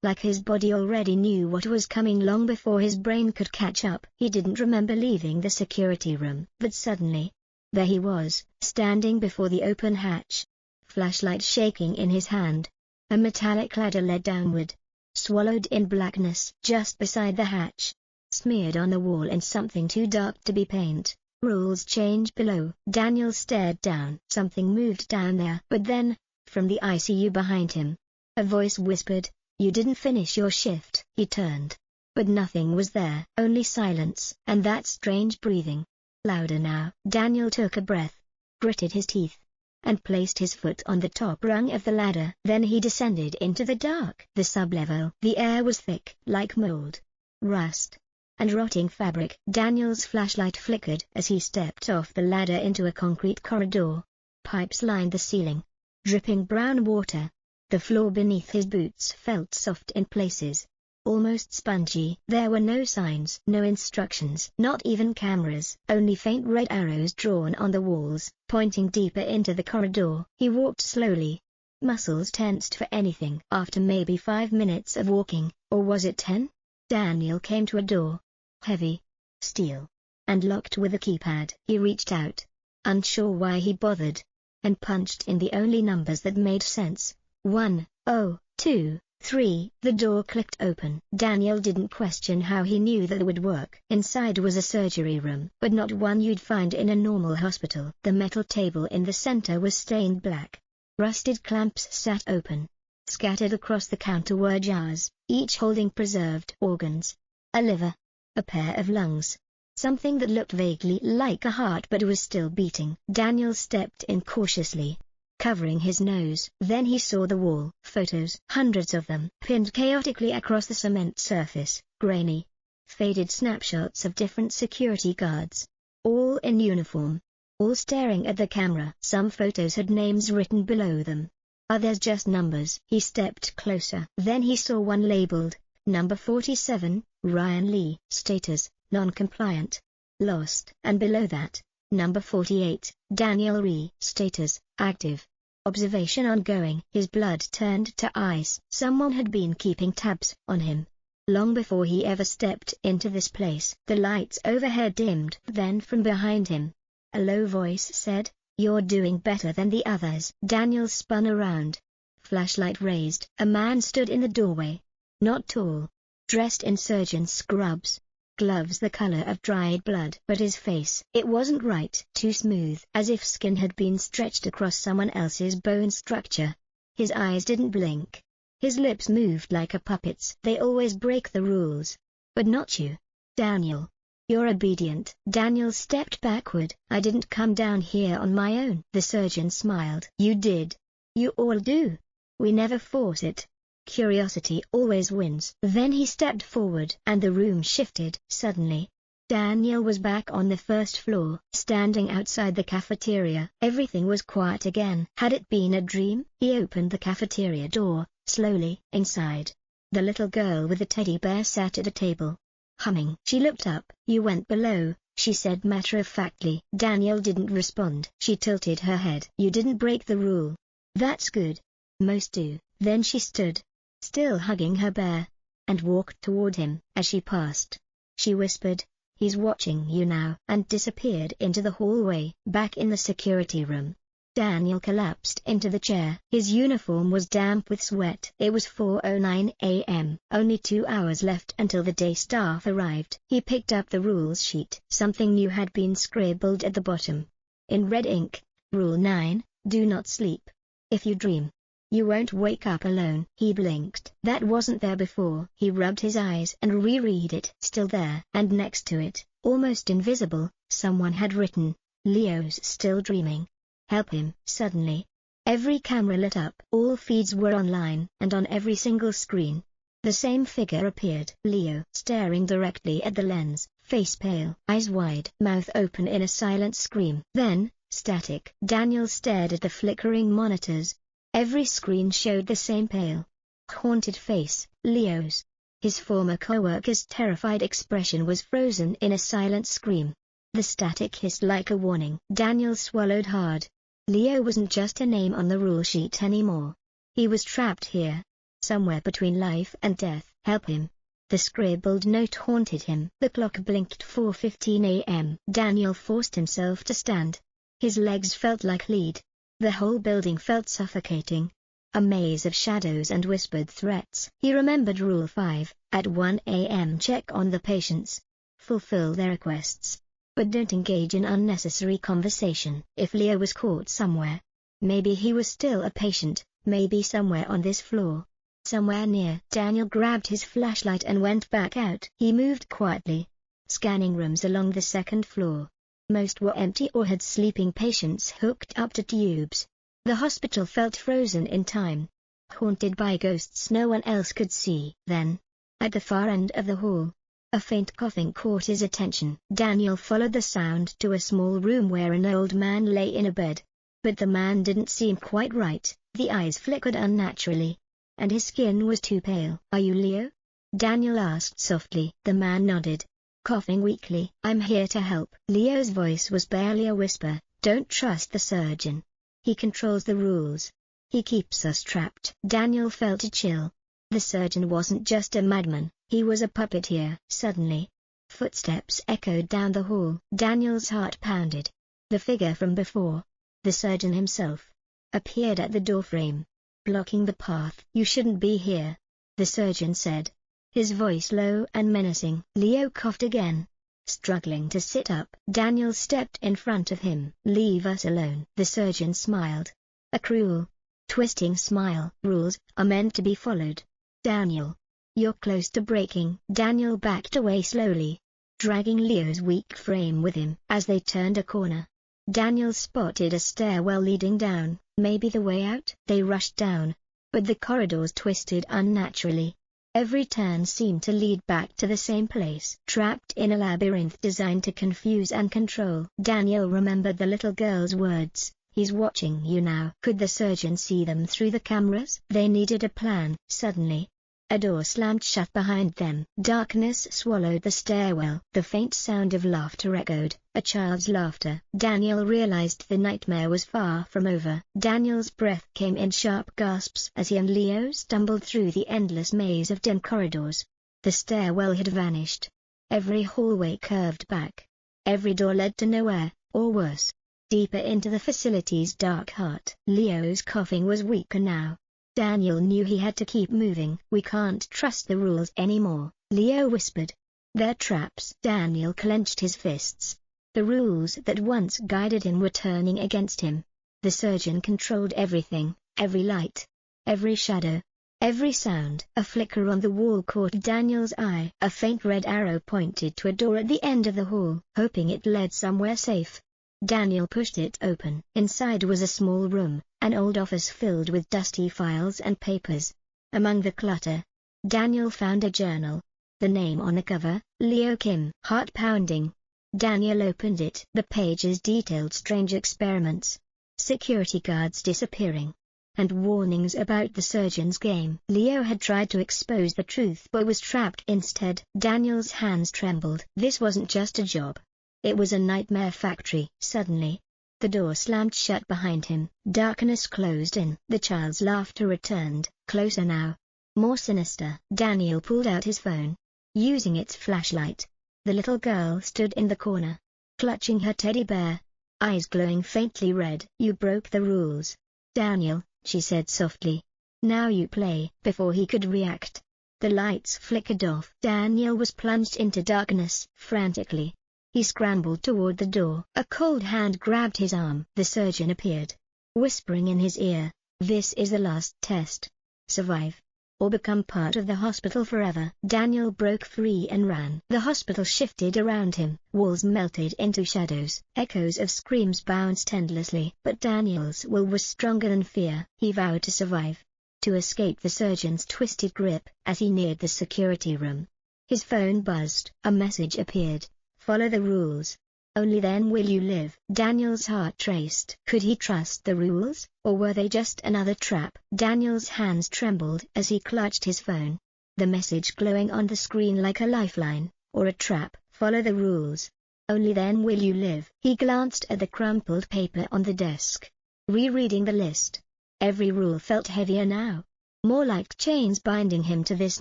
Speaker 1: like his body already knew what was coming long before his brain could catch up. He didn't remember leaving the security room, but suddenly, there he was, standing before the open hatch, flashlight shaking in his hand. A metallic ladder led downward, swallowed in blackness. Just beside the hatch, smeared on the wall in something too dark to be paint, rules change below. Daniel stared down. Something moved down there. But then, from the ICU behind him, a voice whispered, "You didn't finish your shift." He turned, but nothing was there. Only silence, and that strange breathing. Louder now. Daniel took a breath, gritted his teeth, and placed his foot on the top rung of the ladder. Then he descended into the dark. The sublevel. The air was thick, like mold, rust, and rotting fabric. Daniel's flashlight flickered as he stepped off the ladder into a concrete corridor. Pipes lined the ceiling, dripping brown water. The floor beneath his boots felt soft in places, almost spongy. There were no signs, no instructions, not even cameras, only faint red arrows drawn on the walls, pointing deeper into the corridor. He walked slowly, muscles tensed for anything. After maybe 5 minutes of walking, or was it 10? Daniel came to a door, heavy, steel, and locked with a keypad. He reached out, unsure why he bothered, and punched in the only numbers that made sense. 1, 0, 2, 3. The door clicked open. Daniel didn't question how he knew that it would work. Inside was a surgery room, but not one you'd find in a normal hospital. The metal table in the center was stained black. Rusted clamps sat open. Scattered across the counter were jars, each holding preserved organs. A liver, a pair of lungs, something that looked vaguely like a heart but was still beating. Daniel stepped in cautiously, covering his nose. Then he saw the wall. Photos, hundreds of them, pinned chaotically across the cement surface, grainy, faded snapshots of different security guards, all in uniform, all staring at the camera. Some photos had names written below them, others just numbers. He stepped closer. Then he saw one labeled, number 47, Ryan Lee. Status, non-compliant, lost. And below that, number 48, Daniel Ree. Status, active. Observation ongoing. His blood turned to ice. Someone had been keeping tabs on him, long before he ever stepped into this place. The lights overhead dimmed. Then from behind him, a low voice said, "You're doing better than the others." Daniel spun around, flashlight raised. A man stood in the doorway, not tall, dressed in surgeon's scrubs, gloves the color of dried blood. But his face, it wasn't right. Too smooth, as if skin had been stretched across someone else's bone structure. His eyes didn't blink. His lips moved like a puppet's. They always break the rules. But not you. Daniel. You're obedient. Daniel stepped backward. I didn't come down here on my own. The surgeon smiled. You did. You all do. We never force it. Curiosity always wins. Then he stepped forward and the room shifted. Suddenly, Daniel was back on the first floor, standing outside the cafeteria. Everything was quiet again. Had it been a dream? He opened the cafeteria door, slowly. Inside, the little girl with the teddy bear sat at a table, humming. She looked up. You went below, she said matter-of-factly. Daniel didn't respond. She tilted her head. You didn't break the rule. That's good. Most do. Then she stood, still hugging her bear, and walked toward him. As she passed, she whispered, "He's watching you now," and disappeared into the hallway. Back in the security room, Daniel collapsed into the chair. His uniform was damp with sweat. It was 4:09 a.m. Only 2 hours left until the day staff arrived. He picked up the rules sheet. Something new had been scribbled at the bottom. In red ink, Rule 9, do not sleep. If you dream, you won't wake up alone. He blinked. That wasn't there before. He rubbed his eyes and reread it. Still there. And next to it, almost invisible, someone had written, "Leo's still dreaming. Help him." Suddenly, every camera lit up. All feeds were online, and on every single screen, the same figure appeared. Leo, staring directly at the lens, face pale, eyes wide, mouth open in a silent scream. Then, static. Daniel stared at the flickering monitors. Every screen showed the same pale, haunted face, Leo's. His former co-worker's terrified expression was frozen in a silent scream. The static hissed like a warning. Daniel swallowed hard. Leo wasn't just a name on the rule sheet anymore. He was trapped here, somewhere between life and death. Help him. The scribbled note haunted him. The clock blinked 4:15 a.m. Daniel forced himself to stand. His legs felt like lead. The whole building felt suffocating. A maze of shadows and whispered threats. He remembered Rule 5, at 1 a.m. check on the patients. Fulfill their requests, but don't engage in unnecessary conversation. If Leo was caught somewhere, maybe he was still a patient, maybe somewhere on this floor, somewhere near. Daniel grabbed his flashlight and went back out. He moved quietly, scanning rooms along the second floor. Most were empty or had sleeping patients hooked up to tubes. The hospital felt frozen in time, haunted by ghosts no one else could see. Then, at the far end of the hall, a faint coughing caught his attention. Daniel followed the sound to a small room where an old man lay in a bed. But the man didn't seem quite right. The eyes flickered unnaturally, and his skin was too pale. "Are you Leo?" Daniel asked softly. The man nodded, coughing weakly. "I'm here to help." Leo's voice was barely a whisper. "Don't trust the surgeon. He controls the rules. He keeps us trapped." Daniel felt a chill. The surgeon wasn't just a madman, he was a puppet here. Suddenly, footsteps echoed down the hall. Daniel's heart pounded. The figure from before, the surgeon himself, appeared at the doorframe, blocking the path. "You shouldn't be here," the surgeon said, his voice low and menacing. Leo coughed again, struggling to sit up. Daniel stepped in front of him. "Leave us alone." The surgeon smiled. A cruel, twisting smile. "Rules are meant to be followed. Daniel, you're close to breaking." Daniel backed away slowly, dragging Leo's weak frame with him. As they turned a corner, Daniel spotted a stairwell leading down, maybe the way out. They rushed down, but the corridors twisted unnaturally. Every turn seemed to lead back to the same place. Trapped in a labyrinth designed to confuse and control. Daniel remembered the little girl's words, "He's watching you now." Could the surgeon see them through the cameras? They needed a plan. Suddenly, a door slammed shut behind them. Darkness swallowed the stairwell. The faint sound of laughter echoed, a child's laughter. Daniel realized the nightmare was far from over. Daniel's breath came in sharp gasps as he and Leo stumbled through the endless maze of dim corridors. The stairwell had vanished. Every hallway curved back. Every door led to nowhere, or worse, deeper into the facility's dark heart. Leo's coughing was weaker now. Daniel knew he had to keep moving. "We can't trust the rules anymore," Leo whispered. They're traps. Daniel clenched his fists. The rules that once guided him were turning against him. The surgeon controlled everything, every light, every shadow, every sound. A flicker on the wall caught Daniel's eye. A faint red arrow pointed to a door at the end of the hall, hoping it led somewhere safe. Daniel pushed it open. Inside was a small room, an old office filled with dusty files and papers. Among the clutter, Daniel found a journal. The name on the cover, Leo Kim. Heart pounding. Daniel opened it. The pages detailed strange experiments, security guards disappearing, and warnings about the surgeon's game. Leo had tried to expose the truth but was trapped instead. Daniel's hands trembled. This wasn't just a job. It was a nightmare factory. Suddenly, the door slammed shut behind him. Darkness closed in. The child's laughter returned, closer now, more sinister. Daniel pulled out his phone. Using its flashlight, the little girl stood in the corner, clutching her teddy bear, eyes glowing faintly red. "You broke the rules, Daniel," she said softly. "Now you play." Before he could react, the lights flickered off. Daniel was plunged into darkness. Frantically, he scrambled toward the door. A cold hand grabbed his arm. The surgeon appeared, whispering in his ear, "This is the last test. Survive, or become part of the hospital forever." Daniel broke free and ran. The hospital shifted around him. Walls melted into shadows. Echoes of screams bounced endlessly. But Daniel's will was stronger than fear. He vowed to survive, to escape the surgeon's twisted grip. As he neared the security room, his phone buzzed. A message appeared. "Follow the rules. Only then will you live." Daniel's heart raced. Could he trust the rules, or were they just another trap? Daniel's hands trembled as he clutched his phone. The message glowing on the screen like a lifeline, or a trap. "Follow the rules. Only then will you live." He glanced at the crumpled paper on the desk, rereading the list. Every rule felt heavier now, more like chains binding him to this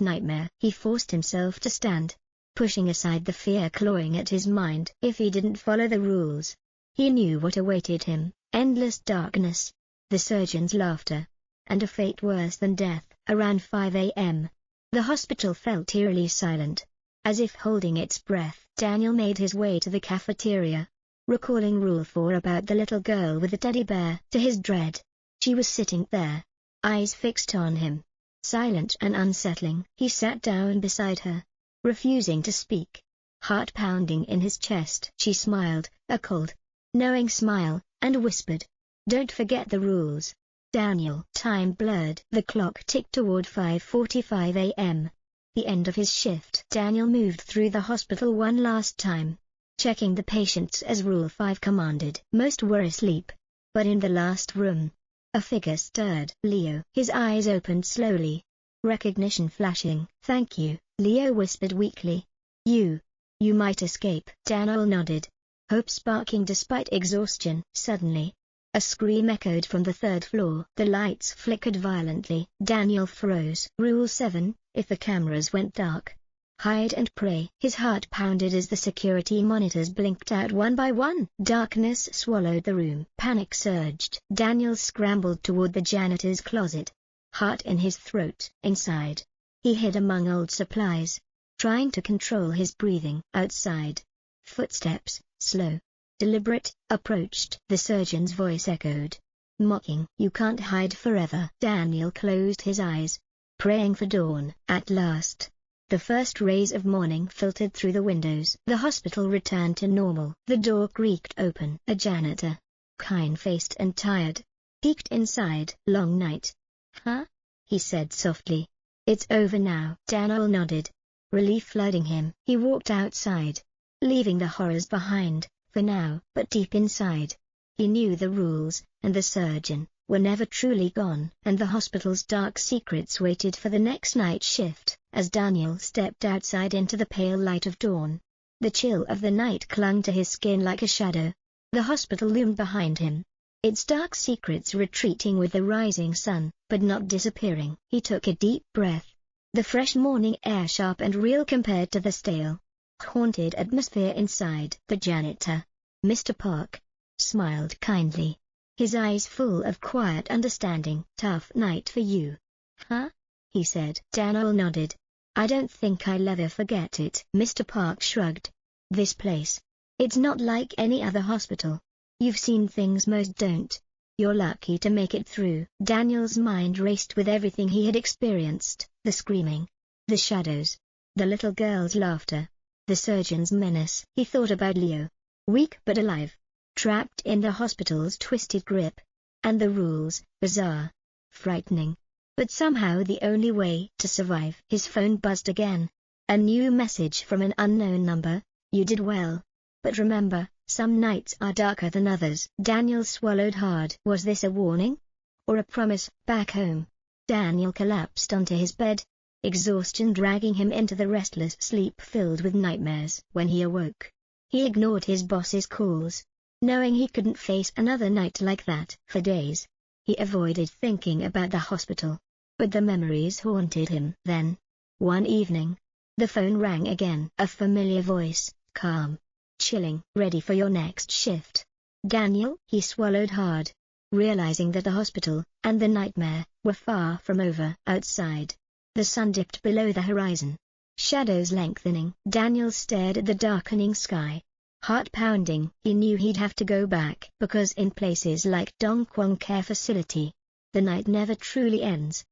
Speaker 1: nightmare. He forced himself to stand, pushing aside the fear clawing at his mind. If he didn't follow the rules, he knew what awaited him: endless darkness, the surgeon's laughter, and a fate worse than death. Around 5 a.m., the hospital felt eerily silent, as if holding its breath. Daniel made his way to the cafeteria, recalling Rule 4 about the little girl with the teddy bear. To his dread, she was sitting there, eyes fixed on him, silent and unsettling. He sat down beside her, refusing to speak, heart pounding in his chest. She smiled, a cold, knowing smile, and whispered, "Don't forget the rules, Daniel." Time blurred. The clock ticked toward 5:45 a.m., the end of his shift. Daniel moved through the hospital one last time, checking the patients as Rule 5 commanded. Most were asleep, but in the last room, a figure stirred. Leo. His eyes opened slowly, recognition flashing. "Thank you," Leo whispered weakly. You might escape." Daniel nodded, hope sparking despite exhaustion. Suddenly, a scream echoed from the third floor. The lights flickered violently. Daniel froze. "Rule 7, if the cameras went dark, hide and pray." His heart pounded as the security monitors blinked out one by one. Darkness swallowed the room. Panic surged. Daniel scrambled toward the janitor's closet, heart in his throat. Inside, he hid among old supplies, trying to control his breathing. Outside, footsteps, slow, deliberate, approached. The surgeon's voice echoed, mocking. "You can't hide forever." Daniel closed his eyes, praying for dawn. At last, the first rays of morning filtered through the windows. The hospital returned to normal. The door creaked open. A janitor, kind-faced and tired, peeked inside. "Long night, huh?" he said softly. "It's over now." Daniel nodded, relief flooding him. He walked outside, leaving the horrors behind, for now. But deep inside, he knew the rules, and the surgeon, were never truly gone. And the hospital's dark secrets waited for the next night shift. As Daniel stepped outside into the pale light of dawn, the chill of the night clung to his skin like a shadow. The hospital loomed behind him, its dark secrets retreating with the rising sun, but not disappearing. He took a deep breath. The fresh morning air sharp and real compared to the stale, haunted atmosphere inside. The janitor, Mr. Park, smiled kindly, his eyes full of quiet understanding. "Tough night for you, huh?" he said. Daniel nodded, I don't think I'll ever forget it. Mr. Park shrugged. This place. It's not like any other hospital. You've seen things most don't. You're lucky to make it through. Daniel's mind raced with everything he had experienced, the screaming, the shadows, the little girl's laughter, the surgeon's menace. He thought about Leo, weak but alive, trapped in the hospital's twisted grip, and the rules, bizarre, frightening, but somehow the only way to survive. His phone buzzed again. A new message from an unknown number. You did well. But remember, some nights are darker than others. Daniel swallowed hard. Was this a warning? Or a promise? Back home, Daniel collapsed onto his bed, exhaustion dragging him into the restless sleep filled with nightmares. When he awoke, he ignored his boss's calls, knowing he couldn't face another night like that. For days, he avoided thinking about the hospital, but the memories haunted him. Then, one evening, the phone rang again. A familiar voice, calm, chilling. Ready for your next shift, Daniel? He swallowed hard, realizing that the hospital, and the nightmare, were far from over. Outside, the sun dipped below the horizon, shadows lengthening. Daniel stared at the darkening sky, heart pounding. He knew he'd have to go back, because in places like Dong Kwang Care Facility, the night never truly ends.